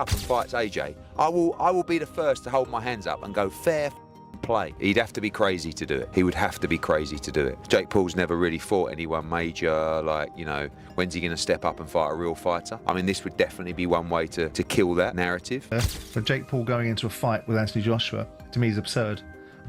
up and fights AJ, I will be the first to hold my hands up and go fair play. He'd have to be crazy to do it. He would have to be crazy to do it. Jake Paul's never really fought anyone major, like, you know, when's he going to step up and fight a real fighter? I mean, this would definitely be one way to kill that narrative. But Jake Paul going into a fight with Anthony Joshua, to me, is absurd.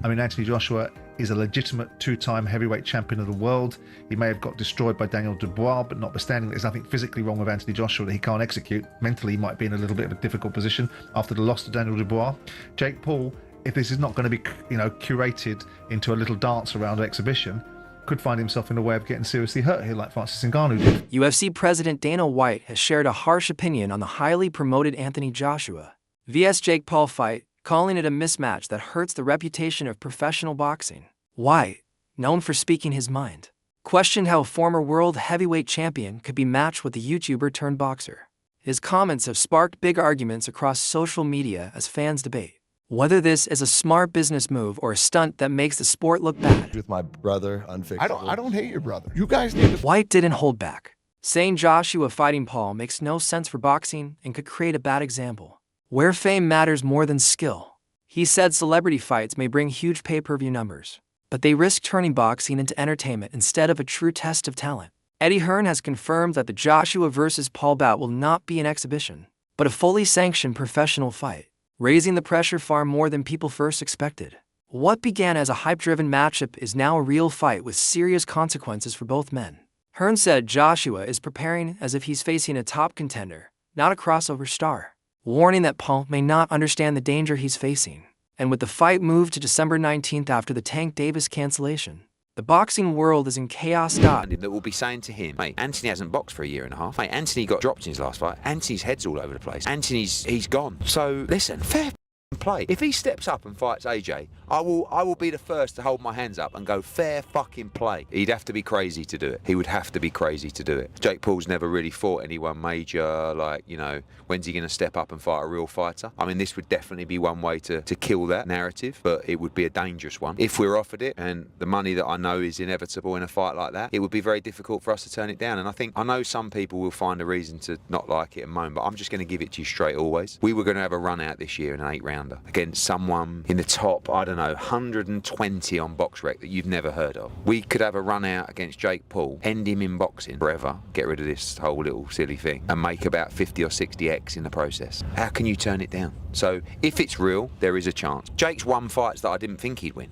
I mean, Anthony Joshua is a legitimate two-time heavyweight champion of the world. He may have got destroyed by Daniel Dubois, but notwithstanding, there's nothing physically wrong with Anthony Joshua that he can't execute. Mentally, he might be in a little bit of a difficult position after the loss to Daniel Dubois. Jake Paul, if this is not going to be, you know, curated into a little dance around exhibition, could find himself in a way of getting seriously hurt here, like Francis Ngannou did. UFC President Dana White has shared a harsh opinion on the highly promoted Anthony Joshua vs Jake Paul fight, calling it a mismatch that hurts the reputation of professional boxing. White, known for speaking his mind, questioned how a former world heavyweight champion could be matched with a YouTuber turned boxer. His comments have sparked big arguments across social media as fans debate whether this is a smart business move or a stunt that makes the sport look bad. With my brother, unfixable. I don't hate your brother. You guys need to... White didn't hold back, saying Joshua fighting Paul makes no sense for boxing and could create a bad example, where fame matters more than skill. He said celebrity fights may bring huge pay-per-view numbers, but they risk turning boxing into entertainment instead of a true test of talent. Eddie Hearn has confirmed that the Joshua vs. Paul bout will not be an exhibition, but a fully sanctioned professional fight, raising the pressure far more than people first expected. What began as a hype-driven matchup is now a real fight with serious consequences for both men. Hearn said Joshua is preparing as if he's facing a top contender, not a crossover star, warning that Paul may not understand the danger he's facing. And with the fight moved to December 19th after the Tank Davis cancellation, the boxing world is in chaos. That will be saying to him, mate, Anthony hasn't boxed for a year and a half. Mate, Anthony got dropped in his last fight. Anthony's head's all over the place. He's gone. So listen, fair play. If he steps up and fights AJ, I will be the first to hold my hands up and go fair fucking play. He'd have to be crazy to do it. He would have to be crazy to do it. Jake Paul's never really fought anyone major, like, you know, when's he going to step up and fight a real fighter? I mean, this would definitely be one way to kill that narrative, but it would be a dangerous one. If we're offered it, and the money that I know is inevitable in a fight like that, it would be very difficult for us to turn it down. And I know some people will find a reason to not like it and moan, but I'm just going to give it to you straight always. We were going to have a run out this year in an 8-rounder against someone in the top, I don't know, 120 on BoxRec that you've never heard of. We could have a run out against Jake Paul, end him in boxing forever, get rid of this whole little silly thing, and make about 50 or 60x in the process. How can you turn it down? So if it's real, there is a chance. Jake's won fights that I didn't think he'd win.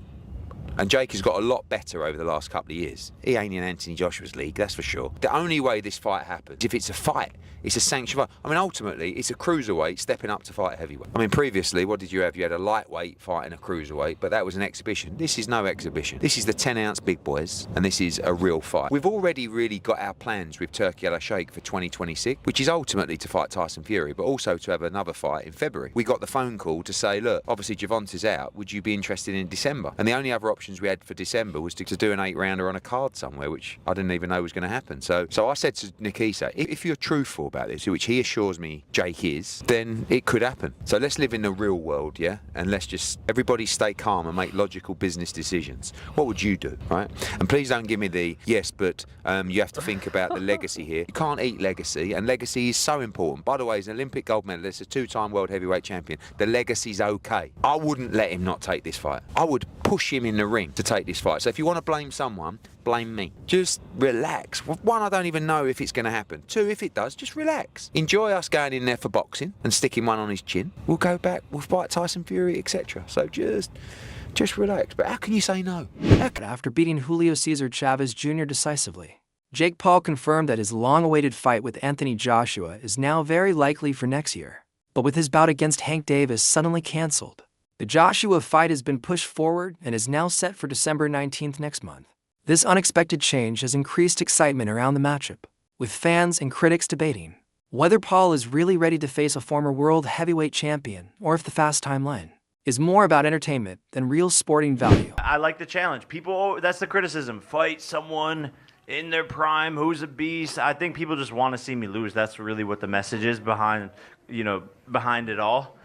And Jake has got a lot better over the last couple of years. He ain't in Anthony Joshua's league, that's for sure. The only way this fight happens, if it's a fight, it's a sanctioned fight. I mean, ultimately, it's a cruiserweight stepping up to fight a heavyweight. I mean, previously, what did you have? You had a lightweight fighting a cruiserweight, but that was an exhibition. This is no exhibition. This is the 10-ounce big boys, and this is a real fight. We've already really got our plans with Turki Al-Sheikh for 2026, which is ultimately to fight Tyson Fury, but also to have another fight in February. We got the phone call to say, look, obviously Gervonta's out, would you be interested in December? And the only other options we had for December was to do an 8-rounder on a card somewhere, which I didn't even know was going to happen. So I said to Nikisa, if you're truthful about this, which he assures me Jake is, then it could happen. So let's live in the real world, yeah? And let's just, everybody stay calm and make logical business decisions. What would you do, right? And please don't give me the, yes, but you have to think about the legacy here. You can't eat legacy, and legacy is so important. By the way, he's an Olympic gold medalist, a 2-time world heavyweight champion. The legacy's okay. I wouldn't let him not take this fight. I would push him in the ring to take this fight. So if you want to blame someone, blame me. Just relax. One, I don't even know if it's going to happen. Two, if it does, just relax. Enjoy us going in there for boxing and sticking one on his chin. We'll go back, we'll fight Tyson Fury, etc. So just relax. But how can you say no? After beating Julio Cesar Chavez Jr. decisively, Jake Paul confirmed that his long-awaited fight with Anthony Joshua is now very likely for next year. But with his bout against Tank Davis suddenly cancelled, the Joshua fight has been pushed forward and is now set for December 19th next month. This unexpected change has increased excitement around the matchup, with fans and critics debating whether Paul is really ready to face a former world heavyweight champion or if the fast timeline is more about entertainment than real sporting value. I like the challenge. People, that's the criticism. Fight someone in their prime who's a beast. I think people just want to see me lose. That's really what the message is behind it all.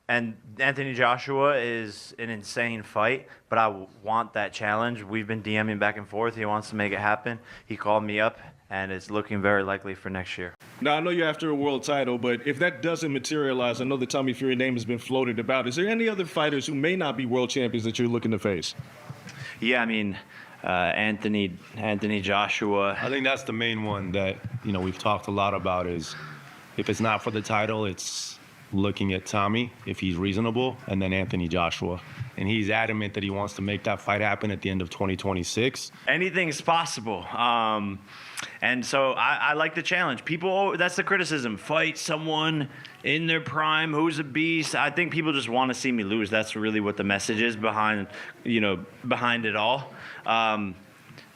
And Anthony Joshua is an insane fight, but I want that challenge. We've been DMing back and forth. He wants to make it happen. He called me up, and it's looking very likely for next year. Now, I know you're after a world title, but if that doesn't materialize, I know the Tommy Fury name has been floated about. Is there any other fighters who may not be world champions that you're looking to face? Yeah, I mean, Anthony Joshua. I think that's the main one that, we've talked a lot about is if it's not for the title, it's looking at Tommy, if he's reasonable, and then Anthony Joshua. And he's adamant that he wants to make that fight happen at the end of 2026. Anything's possible. And so I like the challenge. People, that's the criticism. Fight someone in their prime who's a beast. I think people just want to see me lose. That's really what the message is behind it all.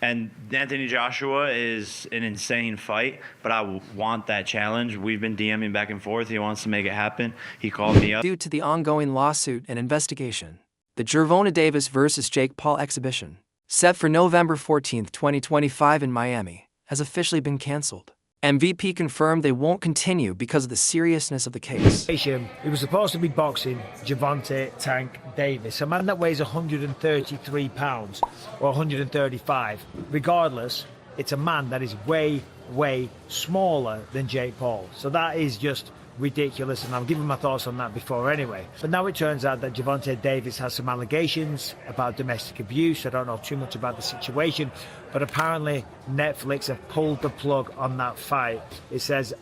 And Anthony Joshua is an insane fight, but I want that challenge. We've been DMing back and forth. He wants to make it happen. He called me up. Due to the ongoing lawsuit and investigation, the Gervonta Davis vs. Jake Paul exhibition, set for November 14, 2025 in Miami, has officially been canceled. MVP confirmed they won't continue because of the seriousness of the case. It was supposed to be boxing Gervonta Tank Davis, a man that weighs 133 pounds or 135. Regardless, it's a man that is way, way smaller than Jake Paul. So that is just ridiculous, and I've given my thoughts on that before anyway. But now it turns out that Gervonta Davis has some allegations about domestic abuse. I don't know too much about the situation, but apparently Netflix have pulled the plug on that fight. It says,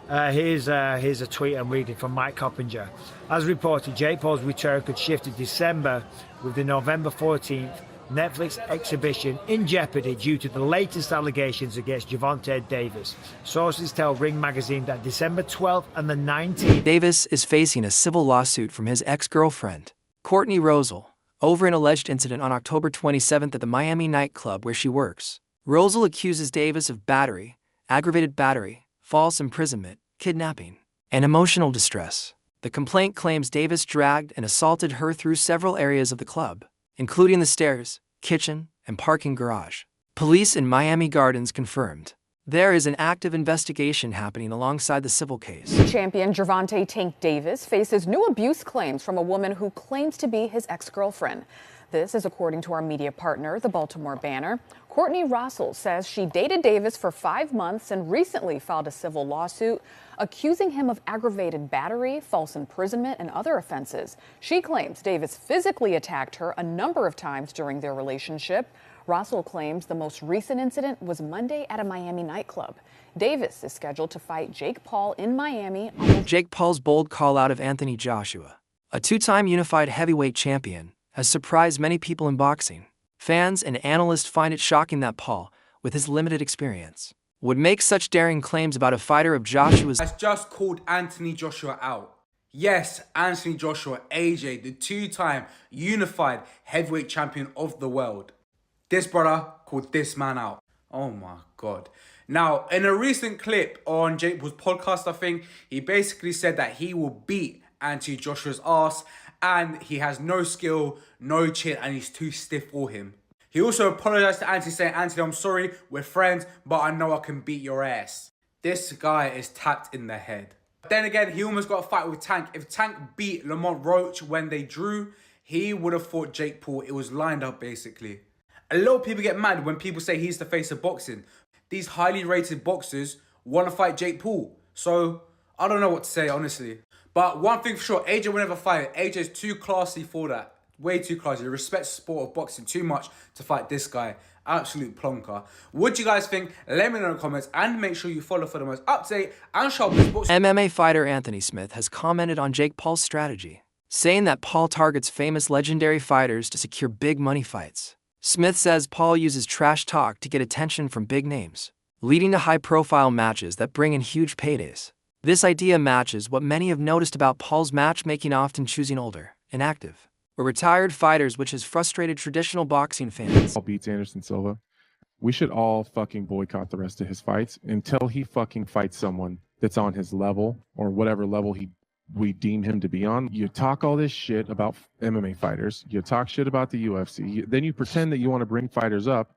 here's a tweet I'm reading from Mike Coppinger. As reported, Jake Paul's return could shift to December, with the November 14th Netflix exhibition in jeopardy due to the latest allegations against Gervonta Davis. Sources tell Ring Magazine that December 12th and the 19th... Davis is facing a civil lawsuit from his ex-girlfriend, Courtney Rosal, over an alleged incident on October 27th at the Miami nightclub where she works. Rosal accuses Davis of battery, aggravated battery, false imprisonment, kidnapping, and emotional distress. The complaint claims Davis dragged and assaulted her through several areas of the club, including the stairs, kitchen, and parking garage. Police in Miami Gardens confirmed there is an active investigation happening alongside the civil case. Champion Gervonta Tank Davis faces new abuse claims from a woman who claims to be his ex-girlfriend. This is according to our media partner, the Baltimore Banner. Courtney Russell says she dated Davis for 5 months and recently filed a civil lawsuit accusing him of aggravated battery, false imprisonment, and other offenses. She claims Davis physically attacked her a number of times during their relationship. Russell claims the most recent incident was Monday at a Miami nightclub. Davis is scheduled to fight Jake Paul in Miami. Jake Paul's bold call-out of Anthony Joshua, a two-time unified heavyweight champion, has surprised many people in boxing. Fans and analysts find it shocking that Paul, with his limited experience, would make such daring claims about a fighter of Joshua's. Has just called Anthony Joshua out. Yes, Anthony Joshua, AJ, the two-time unified heavyweight champion of the world. This brother called this man out. Oh my God. Now, in a recent clip on Jake Paul's podcast, I think, he basically said that he will beat Anthony Joshua's ass and he has no skill, no chin, and he's too stiff for him. He also apologized to Anthony, saying, Anthony, I'm sorry, we're friends, but I know I can beat your ass. This guy is tapped in the head. Then again, he almost got a fight with Tank. If Tank beat Lamont Roach when they drew, he would have fought Jake Paul. It was lined up, basically. A lot of people get mad when people say he's the face of boxing. These highly rated boxers want to fight Jake Paul. So, I don't know what to say, honestly. But one thing for sure, AJ will never fight. AJ is too classy for that. Way too classy. He respects the sport of boxing too much to fight this guy. Absolute plonker. What do you guys think? Let me know in the comments and make sure you follow for the most up-to-date and sharp boxing. MMA fighter Anthony Smith has commented on Jake Paul's strategy, saying that Paul targets famous legendary fighters to secure big money fights. Smith says Paul uses trash talk to get attention from big names, leading to high-profile matches that bring in huge paydays. This idea matches what many have noticed about Paul's matchmaking, often choosing older, inactive, or retired fighters, which has frustrated traditional boxing fans. Paul beats Anderson Silva. We should all fucking boycott the rest of his fights until he fucking fights someone that's on his level or whatever level we deem him to be on. You talk all this shit about MMA fighters. You talk shit about the UFC. Then you pretend that you want to bring fighters up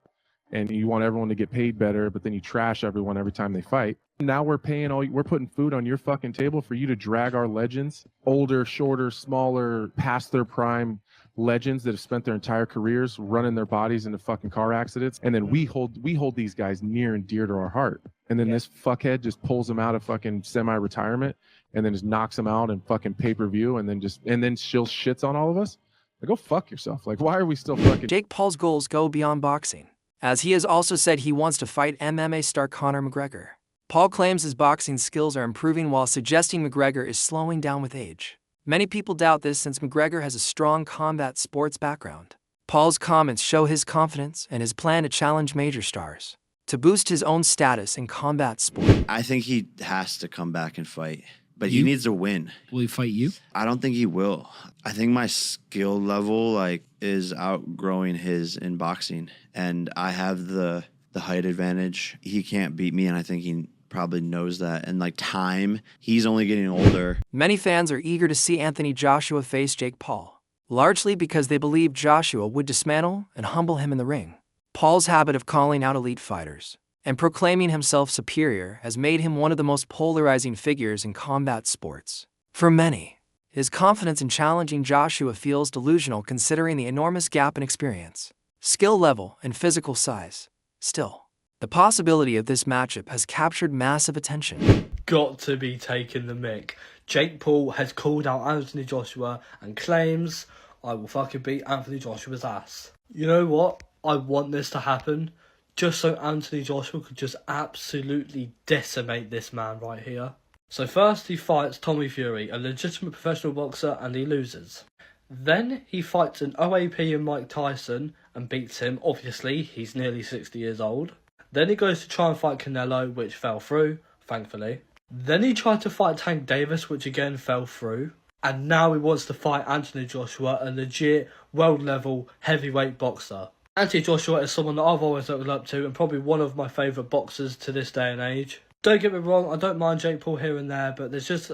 and you want everyone to get paid better, but then you trash everyone every time they fight. Now we're putting food on your fucking table for you to drag our legends, older, shorter, smaller, past their prime legends that have spent their entire careers running their bodies into fucking car accidents, and then we hold these guys near and dear to our heart. And then this fuckhead just pulls them out of fucking semi-retirement and then just knocks them out in fucking pay-per-view and then still shits on all of us. Like, go fuck yourself. Like, why are we still fucking... Jake Paul's goals go beyond boxing, as he has also said he wants to fight MMA star Conor McGregor. Paul claims his boxing skills are improving while suggesting McGregor is slowing down with age. Many people doubt this since McGregor has a strong combat sports background. Paul's comments show his confidence and his plan to challenge major stars, to boost his own status in combat sport. I think he has to come back and fight, but he needs to win. Will he fight you? I don't think he will. I think my skill level is outgrowing his in boxing, and I have the height advantage. He can't beat me, and I think he probably knows that. And time, he's only getting older. Many fans are eager to see Anthony Joshua face Jake Paul, largely because they believe Joshua would dismantle and humble him in the ring. Paul's habit of calling out elite fighters and proclaiming himself superior has made him one of the most polarizing figures in combat sports. For many, his confidence in challenging Joshua feels delusional considering the enormous gap in experience, skill level, and physical size. Still, the possibility of this matchup has captured massive attention. Got to be taking the mick. Jake Paul has called out Anthony Joshua and claims, I will fucking beat Anthony Joshua's ass. You know what? I want this to happen just so Anthony Joshua could just absolutely decimate this man right here. So first he fights Tommy Fury, a legitimate professional boxer, and he loses. Then he fights an OAP and Mike Tyson and beats him. Obviously, he's nearly 60 years old. Then he goes to try and fight Canelo, which fell through, thankfully. Then he tried to fight Tank Davis, which again fell through. And now he wants to fight Anthony Joshua, a legit world-level heavyweight boxer. Anthony Joshua is someone that I've always looked up to and probably one of my favourite boxers to this day and age. Don't get me wrong, I don't mind Jake Paul here and there, but there's just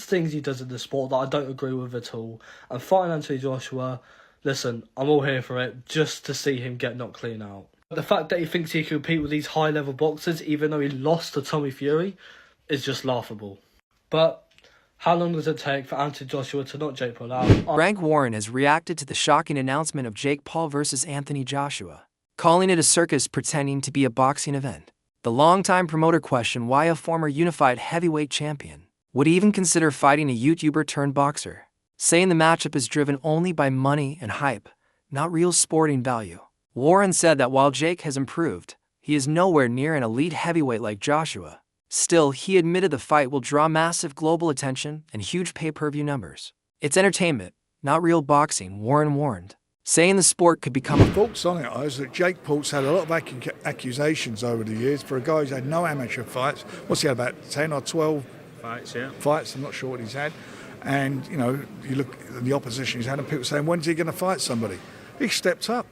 things he does in the sport that I don't agree with at all. And fighting Anthony Joshua, listen, I'm all here for it, just to see him get knocked clean out. The fact that he thinks he can compete with these high-level boxers, even though he lost to Tommy Fury, is just laughable. But how long does it take for Anthony Joshua to knock Jake Paul out? Frank Warren has reacted to the shocking announcement of Jake Paul versus Anthony Joshua, calling it a circus pretending to be a boxing event. The longtime promoter questioned why a former unified heavyweight champion would even consider fighting a YouTuber turned boxer, saying the matchup is driven only by money and hype, not real sporting value. Warren said that while Jake has improved, he is nowhere near an elite heavyweight like Joshua. Still, he admitted the fight will draw massive global attention and huge pay-per-view numbers. It's entertainment, not real boxing, Warren warned, saying the sport could become The thoughts on it is that Jake Paul's had a lot of accusations over the years for a guy who's had no amateur fights. What's he had, about 10 or 12 fights, I'm not sure what he's had. And, you look at the opposition he's had and people saying, when's he going to fight somebody? He stepped up.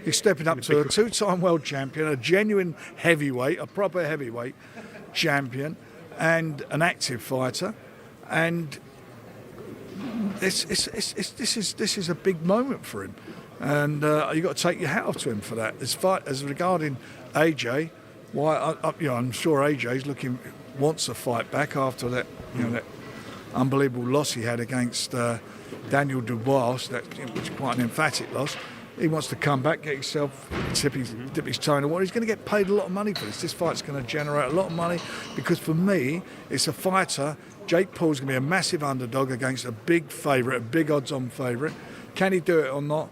He's stepping up to a two-time world champion, a genuine heavyweight, a proper heavyweight champion, and an active fighter. And this is a big moment for him. And you've got to take your hat off to him for that. As regarding AJ, I'm sure AJ's wants a fight back after that, that unbelievable loss he had against Daniel Dubois, which is quite an emphatic loss. He wants to come back, get himself, dip his toe in the water. He's going to get paid a lot of money for this. This fight's going to generate a lot of money because for me, it's a fighter. Jake Paul's going to be a massive underdog against a big favourite, a big odds-on favourite. Can he do it or not?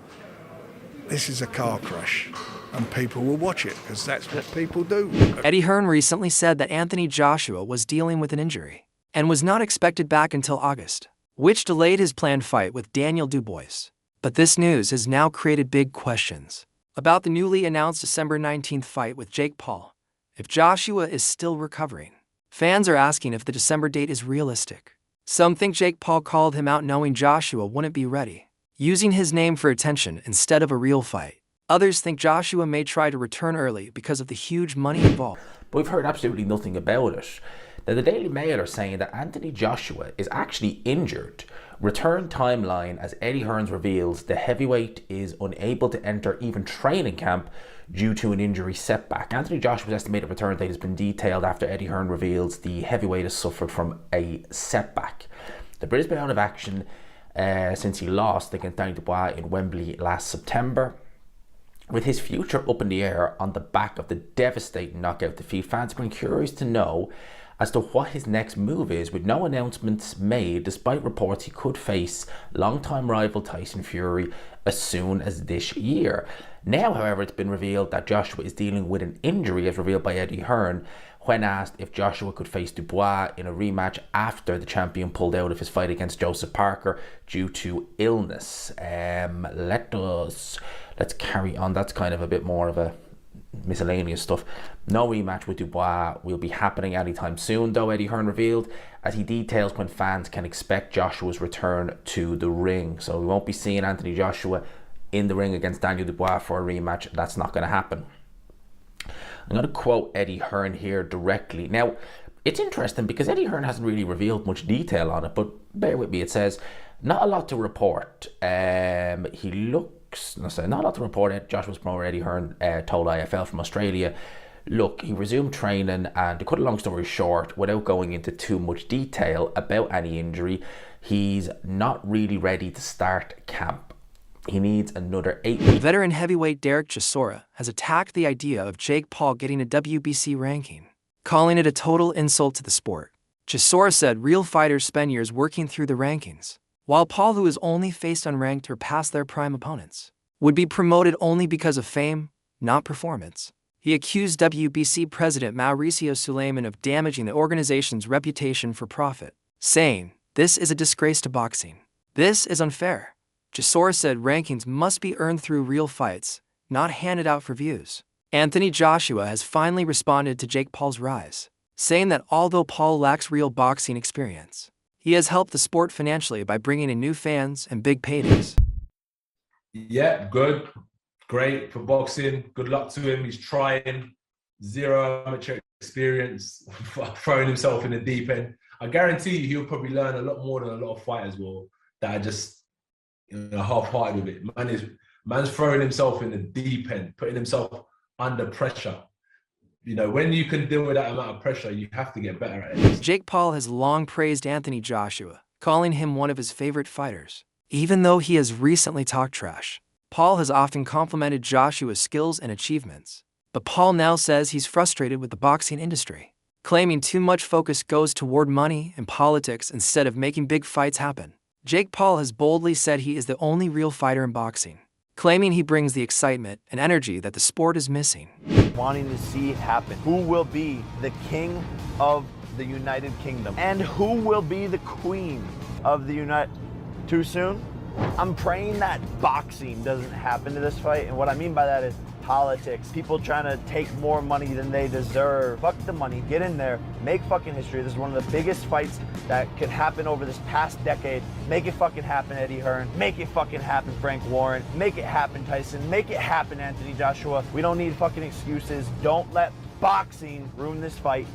This is a car crash, and people will watch it because that's what people do. Eddie Hearn recently said that Anthony Joshua was dealing with an injury and was not expected back until August, which delayed his planned fight with Daniel Dubois. But this news has now created big questions about the newly announced December 19th fight with Jake Paul. If Joshua is still recovering, fans are asking if the December date is realistic. Some think Jake Paul called him out knowing Joshua wouldn't be ready, using his name for attention instead of a real fight. Others think Joshua may try to return early because of the huge money involved. But we've heard absolutely nothing about it. Now, the Daily Mail are saying that Anthony Joshua is actually injured. Return timeline, as Eddie Hearns reveals, the heavyweight is unable to enter even training camp due to an injury setback. Anthony Joshua's estimated return date has been detailed after Eddie Hearn reveals the heavyweight has suffered from a setback. The British Bound of Action since he lost against Danny Dubois in Wembley last September. With his future up in the air on the back of the devastating knockout defeat, fans have been curious to know as to what his next move is, with no announcements made, despite reports he could face longtime rival Tyson Fury as soon as this year. Now, however, it's been revealed that Joshua is dealing with an injury, as revealed by Eddie Hearn, when asked if Joshua could face Dubois in a rematch after the champion pulled out of his fight against Joseph Parker due to illness. Let's carry on. That's kind of a bit more of a miscellaneous stuff. No rematch with Dubois will be happening anytime soon, though, Eddie Hearn revealed, as he details when fans can expect Joshua's return to the ring. So we won't be seeing Anthony Joshua in the ring against Daniel Dubois for a rematch. That's not going to happen. I'm going to quote Eddie Hearn here directly. Now, it's interesting because Eddie Hearn hasn't really revealed much detail on it, but bear with me. It says, not a lot to report. Not a lot to report. Joshua's promoter Eddie Hearn told IFL from Australia, look, he resumed training, and to cut a long story short, without going into too much detail about any injury, he's not really ready to start camp. He needs another 8 weeks. Veteran heavyweight Derek Chisora has attacked the idea of Jake Paul getting a WBC ranking, calling it a total insult to the sport. Chisora said real fighters spend years working through the rankings, while Paul, who is only faced unranked or past their prime opponents, would be promoted only because of fame, not performance. He accused WBC president Mauricio Suleiman of damaging the organization's reputation for profit, saying, "This is a disgrace to boxing. This is unfair." Chisora said rankings must be earned through real fights, not handed out for views. Anthony Joshua has finally responded to Jake Paul's rise, saying that although Paul lacks real boxing experience, he has helped the sport financially by bringing in new fans and big paydays. Yeah, good. Great for boxing. Good luck to him. He's trying. Zero amateur experience, throwing himself in the deep end. I guarantee you he'll probably learn a lot more than a lot of fighters will that are just half-hearted with it. Man's throwing himself in the deep end, putting himself under pressure. You know, when you can deal with that amount of pressure, you have to get better at it. Jake Paul has long praised Anthony Joshua, calling him one of his favorite fighters. Even though he has recently talked trash, Paul has often complimented Joshua's skills and achievements. But Paul now says he's frustrated with the boxing industry, claiming too much focus goes toward money and politics instead of making big fights happen. Jake Paul has boldly said he is the only real fighter in boxing, claiming he brings the excitement and energy that the sport is missing. Wanting to see it happen. Who will be the king of the United Kingdom? And who will be the queen of the United... Too soon? I'm praying that boxing doesn't happen to this fight, and what I mean by that is politics. People trying to take more money than they deserve. Fuck the money, get in there, make fucking history. This is one of the biggest fights that could happen over this past decade. Make it fucking happen, Eddie Hearn. Make it fucking happen, Frank Warren. Make it happen, Tyson. Make it happen, Anthony Joshua. We don't need fucking excuses. Don't let boxing ruin this fight.